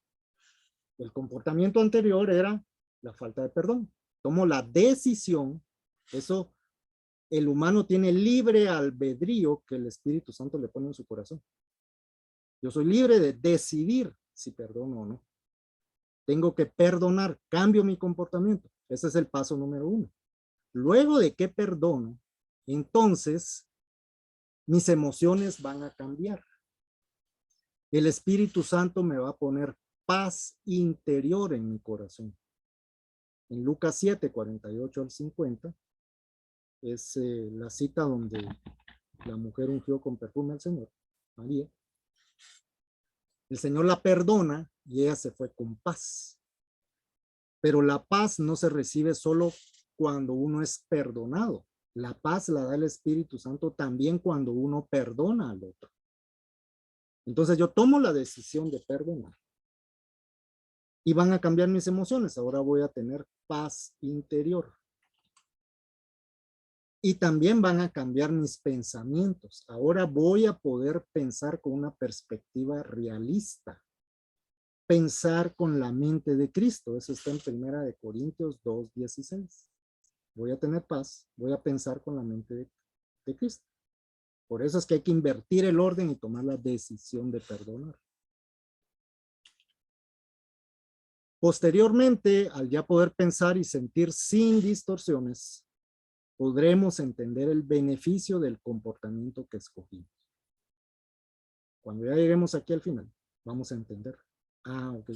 El comportamiento anterior era la falta de perdón. Tomo la decisión, eso el humano tiene libre albedrío que el Espíritu Santo le pone en su corazón. Yo soy libre de decidir si perdono o no. Tengo que perdonar, cambio mi comportamiento. Ese es el paso número 1. Luego de que perdono, entonces mis emociones van a cambiar. El Espíritu Santo me va a poner paz interior en mi corazón. En Lucas 7, 48 al 50, es la cita donde la mujer ungió con perfume al Señor, María. El Señor la perdona y ella se fue con paz. Pero la paz no se recibe solo cuando uno es perdonado. La paz la da el Espíritu Santo también cuando uno perdona al otro. Entonces yo tomo la decisión de perdonar. Y van a cambiar mis emociones. Ahora voy a tener paz interior. Y también van a cambiar mis pensamientos. Ahora voy a poder pensar con una perspectiva realista. Pensar con la mente de Cristo. Eso está en 1 Corintios 2:16. Voy a tener paz, voy a pensar con la mente de Cristo. Por eso es que hay que invertir el orden y tomar la decisión de perdonar. Posteriormente, al ya poder pensar y sentir sin distorsiones, podremos entender el beneficio del comportamiento que escogimos. Cuando ya lleguemos aquí al final, vamos a entender. Ok.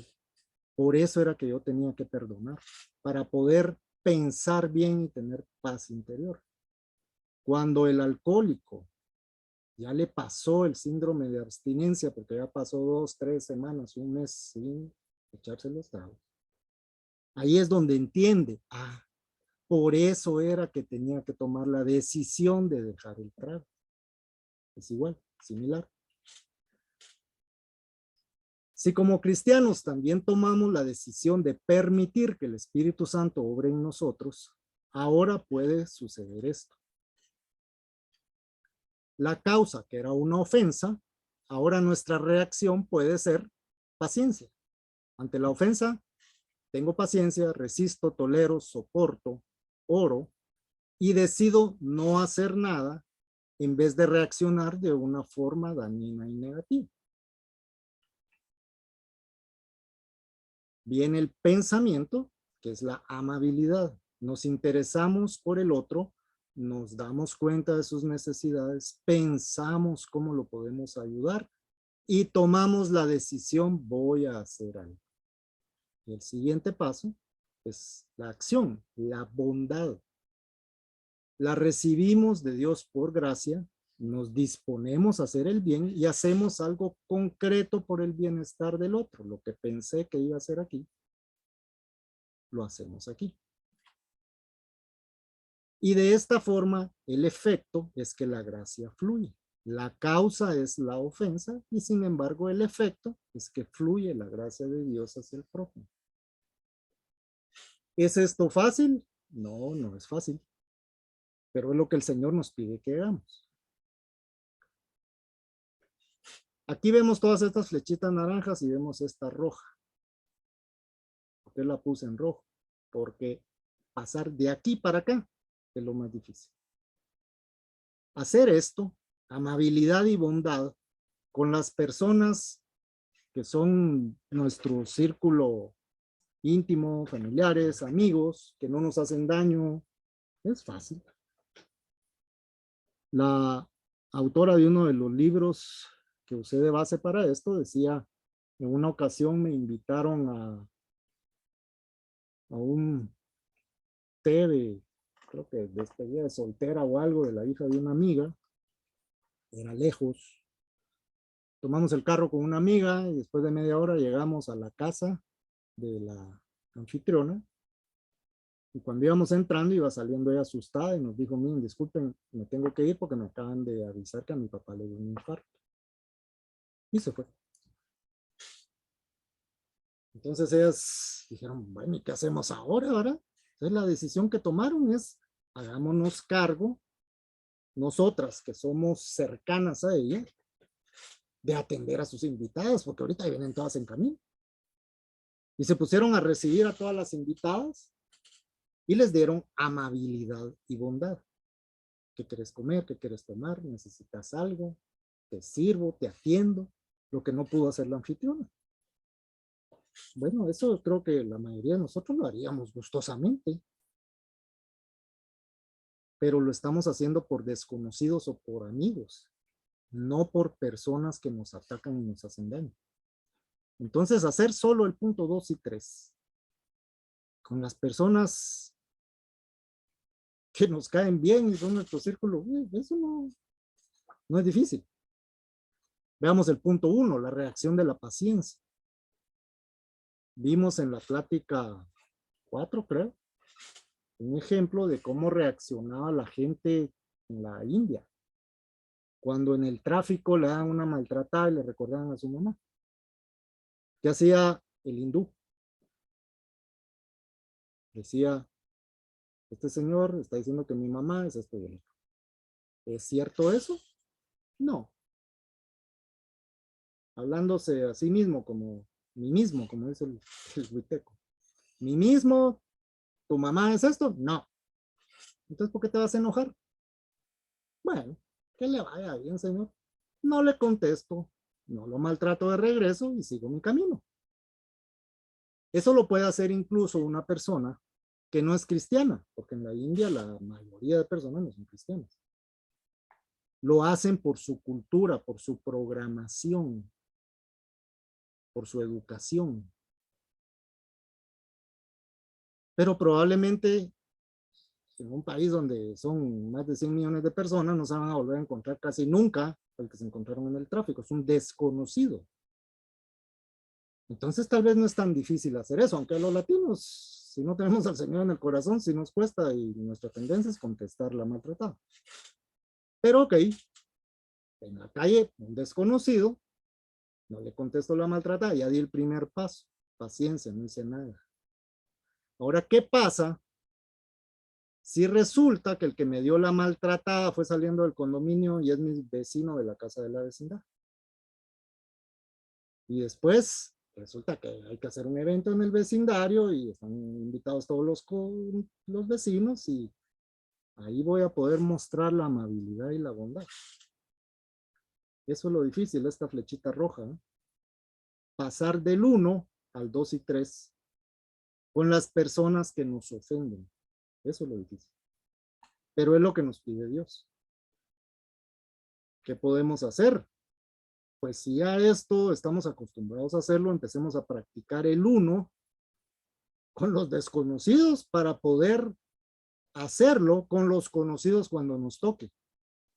Por eso era que yo tenía que perdonar, para poder pensar bien y tener paz interior. Cuando el alcohólico ya le pasó el síndrome de abstinencia, porque ya pasó 2, 3 semanas, un mes sin echarse los tragos, ahí es donde entiende, por eso era que tenía que tomar la decisión de dejar el trago. Es igual, similar. Si como cristianos también tomamos la decisión de permitir que el Espíritu Santo obre en nosotros, ahora puede suceder esto. La causa, que era una ofensa, ahora nuestra reacción puede ser paciencia. Ante la ofensa, tengo paciencia, resisto, tolero, soporto, oro y decido no hacer nada en vez de reaccionar de una forma dañina y negativa. Viene el pensamiento, que es la amabilidad. Nos interesamos por el otro, nos damos cuenta de sus necesidades, pensamos cómo lo podemos ayudar y tomamos la decisión, voy a hacer algo. Y el siguiente paso es la acción, la bondad. La recibimos de Dios por gracia, nos disponemos a hacer el bien y hacemos algo concreto por el bienestar del otro. Lo que pensé que iba a hacer aquí, lo hacemos aquí. Y de esta forma, el efecto es que la gracia fluye. La causa es la ofensa y sin embargo el efecto es que fluye la gracia de Dios hacia el prójimo. ¿Es esto fácil? No, no es fácil. Pero es lo que el Señor nos pide que hagamos. Aquí vemos todas estas flechitas naranjas y vemos esta roja. ¿Por qué la puse en rojo? Porque pasar de aquí para acá es lo más difícil. Hacer esto, amabilidad y bondad, con las personas que son nuestro círculo íntimo, familiares, amigos, que no nos hacen daño, es fácil. La autora de uno de los libros que usé de base para esto decía, en una ocasión me invitaron a un té de, creo que despedida de soltera o algo de la hija de una amiga, era lejos. Tomamos el carro con una amiga y después de media hora llegamos a la casa de la anfitriona. Y cuando íbamos entrando, iba saliendo ella asustada y nos dijo, miren, disculpen, me tengo que ir porque me acaban de avisar que a mi papá le dio un infarto. Y se fue. Entonces ellas dijeron, bueno, ¿y qué hacemos ahora, verdad? Entonces la decisión que tomaron es, hagámonos cargo, nosotras que somos cercanas a ella, de atender a sus invitadas, porque ahorita vienen todas en camino. Y se pusieron a recibir a todas las invitadas y les dieron amabilidad y bondad. ¿Qué quieres comer? ¿Qué quieres tomar? ¿Necesitas algo? Te sirvo, te atiendo, lo que no pudo hacer la anfitriona. Bueno, eso creo que la mayoría de nosotros lo haríamos gustosamente, pero lo estamos haciendo por desconocidos o por amigos, no por personas que nos atacan y nos hacen daño. Entonces, hacer solo el punto 2 y 3 con las personas que nos caen bien y son nuestro círculo, eso no es difícil. Veamos el punto 1, la reacción de la paciencia. Vimos en la plática 4, creo, un ejemplo de cómo reaccionaba la gente en la India. Cuando en el tráfico le dan una maltratada y le recordaban a su mamá. ¿Qué hacía el hindú? Decía, este señor está diciendo que mi mamá es esto y el otro. ¿Es cierto eso? No. Hablándose a sí mismo como mí mismo, como dice el huiteco. ¿Mí mismo? ¿Tu mamá es esto? No. Entonces, ¿por qué te vas a enojar? Bueno, que le vaya bien, señor. No le contesto, no lo maltrato de regreso y sigo mi camino. Eso lo puede hacer incluso una persona que no es cristiana, porque en la India la mayoría de personas no son cristianas. Lo hacen por su cultura, por su programación, por su educación. Pero probablemente en un país donde son más de 100 millones de personas no se van a volver a encontrar casi nunca el que se encontraron en el tráfico. Es un desconocido. Entonces tal vez no es tan difícil hacer eso, aunque a los latinos, si no tenemos al Señor en el corazón, sí nos cuesta y nuestra tendencia es contestar la maltratada. Pero ok, en la calle, un desconocido, no le contesto la maltratada, ya di el primer paso, paciencia, no hice nada. Ahora, ¿qué pasa si resulta que el que me dio la maltratada fue saliendo del condominio y es mi vecino de la casa de la vecindad? Y después resulta que hay que hacer un evento en el vecindario y están invitados todos los vecinos y ahí voy a poder mostrar la amabilidad y la bondad. Eso es lo difícil, esta flechita roja, ¿eh? Pasar del 1 al 2 y 3 con las personas que nos ofenden. Eso es lo difícil. Pero es lo que nos pide Dios. ¿Qué podemos hacer? Pues si a esto estamos acostumbrados a hacerlo, empecemos a practicar el uno con los desconocidos para poder hacerlo con los conocidos cuando nos toque.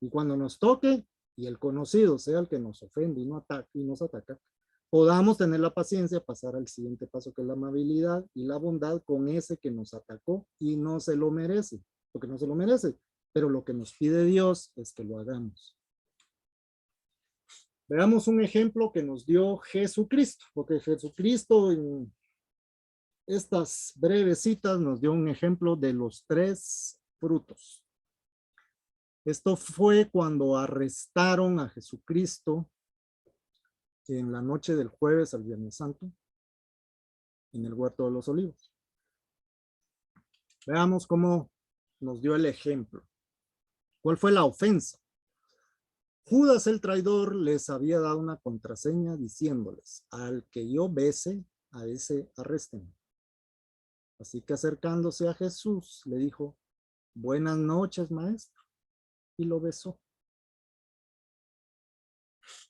Y cuando nos toque y el conocido sea el que nos ofende y, no ataca, y nos ataca, podamos tener la paciencia, pasar al siguiente paso que es la amabilidad y la bondad con ese que nos atacó y no se lo merece, porque no se lo merece, pero lo que nos pide Dios es que lo hagamos. Veamos un ejemplo que nos dio Jesucristo, porque Jesucristo en estas breves citas nos dio un ejemplo de los 3 frutos. Esto fue cuando arrestaron a Jesucristo en la noche del jueves al Viernes Santo en el Huerto de los Olivos. Veamos cómo nos dio el ejemplo. ¿Cuál fue la ofensa? Judas el traidor les había dado una contraseña diciéndoles, al que yo bese, a ese arresten. Así que acercándose a Jesús, le dijo, buenas noches, maestro, y lo besó.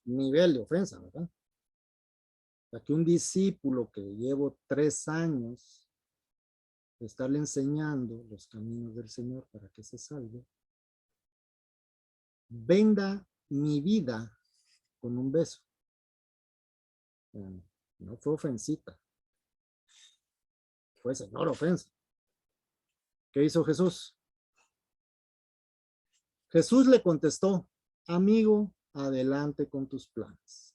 Nivel de ofensa, ¿verdad? Ya que un discípulo que llevo 3 años de estarle enseñando los caminos del Señor para que se salve, venda mi vida con un beso. No fue ofensita, fue señor ofensa. ¿Qué hizo Jesús? Jesús le contestó, amigo, adelante con tus planes.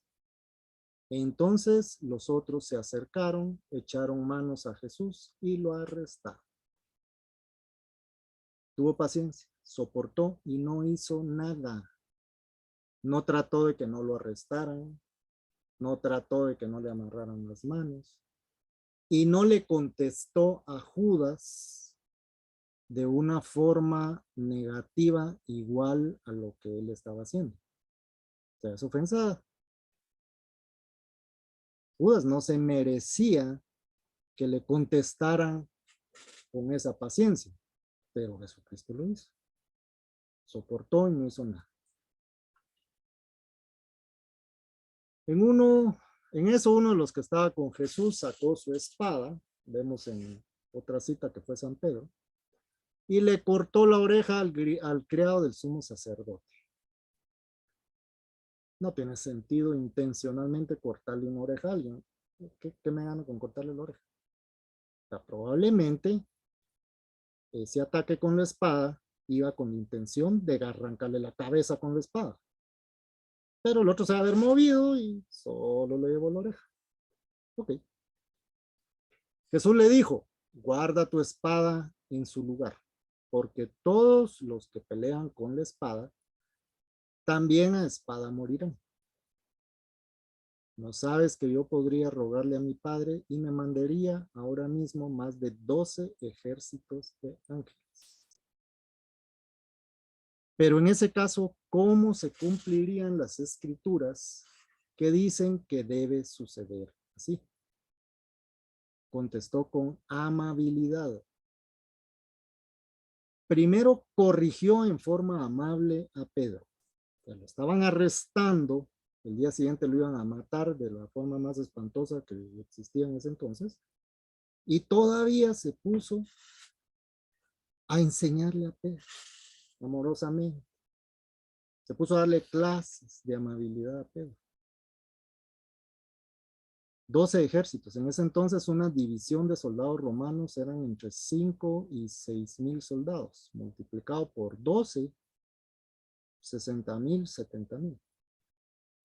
Entonces los otros se acercaron, echaron manos a Jesús y lo arrestaron. Tuvo paciencia, soportó y no hizo nada. No trató de que no lo arrestaran, no trató de que no le amarraran las manos y no le contestó a Judas de una forma negativa igual a lo que él estaba haciendo. O sea, es ofensa. Judas no se merecía que le contestaran con esa paciencia, pero Jesucristo lo hizo. Soportó y no hizo nada. En eso uno de los que estaba con Jesús sacó su espada, vemos en otra cita que fue San Pedro, y le cortó la oreja al criado del sumo sacerdote. No tiene sentido intencionalmente cortarle una oreja a alguien. ¿Qué me gano con cortarle la oreja? O sea, probablemente ese ataque con la espada iba con la intención de arrancarle la cabeza con la espada. Pero el otro se va a haber movido y solo le llevó la oreja. Ok. Jesús le dijo, guarda tu espada en su lugar, porque todos los que pelean con la espada, también a espada morirán. ¿No sabes que yo podría rogarle a mi Padre y me mandaría ahora mismo más de 12 ejércitos de ángeles? Pero en ese caso, ¿cómo se cumplirían las escrituras que dicen que debe suceder así? Contestó con amabilidad. Primero corrigió en forma amable a Pedro. Que lo estaban arrestando, el día siguiente lo iban a matar de la forma más espantosa que existía en ese entonces, y todavía se puso a enseñarle a Pedro amorosamente. Se puso a darle clases de amabilidad a Pedro. 12 ejércitos. En ese entonces una división de soldados romanos eran entre 5 y 6,000 soldados. Multiplicado por 12, 60,000, 70,000.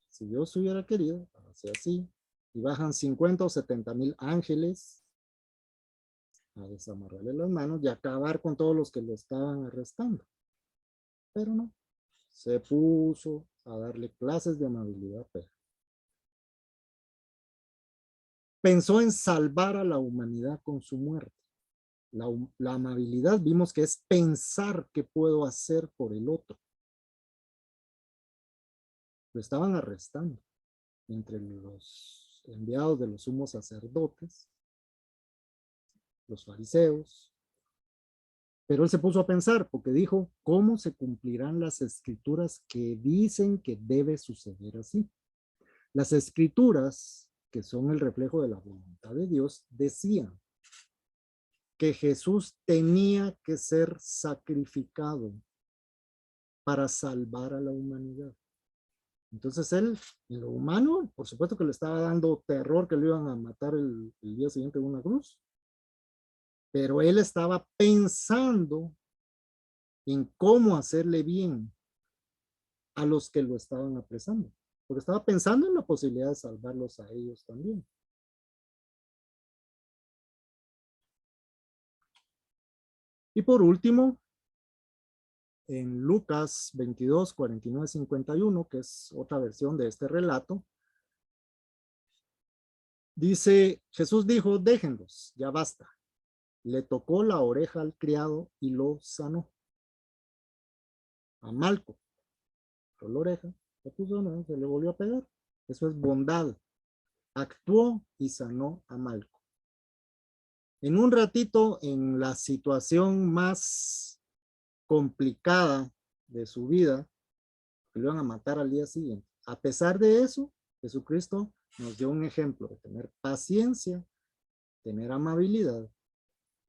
Si Dios hubiera querido, hace así, y bajan 50 o 70,000 ángeles a desamarrarle las manos y acabar con todos los que lo estaban arrestando. Pero no, se puso a darle clases de amabilidad a Pedro. Pensó en salvar a la humanidad con su muerte. La amabilidad vimos que es pensar qué puedo hacer por el otro. Lo estaban arrestando entre los enviados de los sumos sacerdotes. los fariseos. Pero él se puso a pensar porque dijo, ¿cómo se cumplirán las escrituras que dicen que debe suceder así? Las escrituras, que son el reflejo de la voluntad de Dios, decían que Jesús tenía que ser sacrificado para salvar a la humanidad. Entonces él, en lo humano, por supuesto que le estaba dando terror que lo iban a matar el día siguiente en una cruz, pero él estaba pensando en cómo hacerle bien a los que lo estaban apresando, porque estaba pensando en la posibilidad de salvarlos a ellos también. Y por último, en Lucas 22, 49, 51, que es otra versión de este relato, dice, Jesús dijo, déjenlos, ya basta. Le tocó la oreja al criado y lo sanó. A Malco, con la oreja, se puso, no, se le volvió a pegar. Eso es bondad. Actuó y sanó a Malco. En un ratito, en la situación más complicada de su vida, que lo iban a matar al día siguiente. A pesar de eso, Jesucristo nos dio un ejemplo de tener paciencia, tener amabilidad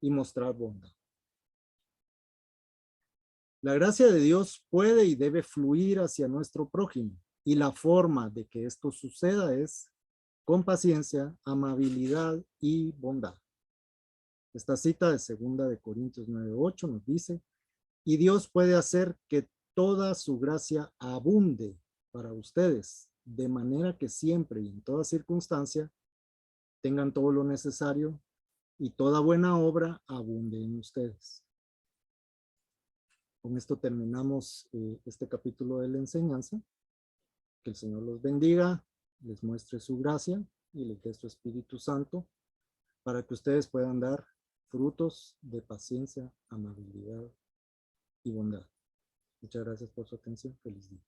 y mostrar bondad. La gracia de Dios puede y debe fluir hacia nuestro prójimo, y la forma de que esto suceda es con paciencia, amabilidad y bondad. Esta cita de 2 Corintios 9:8 nos dice, y Dios puede hacer que toda su gracia abunde para ustedes, de manera que siempre y en toda circunstancia tengan todo lo necesario y toda buena obra abunde en ustedes. Con esto terminamos este capítulo de la enseñanza. Que el Señor los bendiga, les muestre su gracia y les dé su Espíritu Santo para que ustedes puedan dar frutos de paciencia, amabilidad y bondad. Muchas gracias por su atención. Feliz día.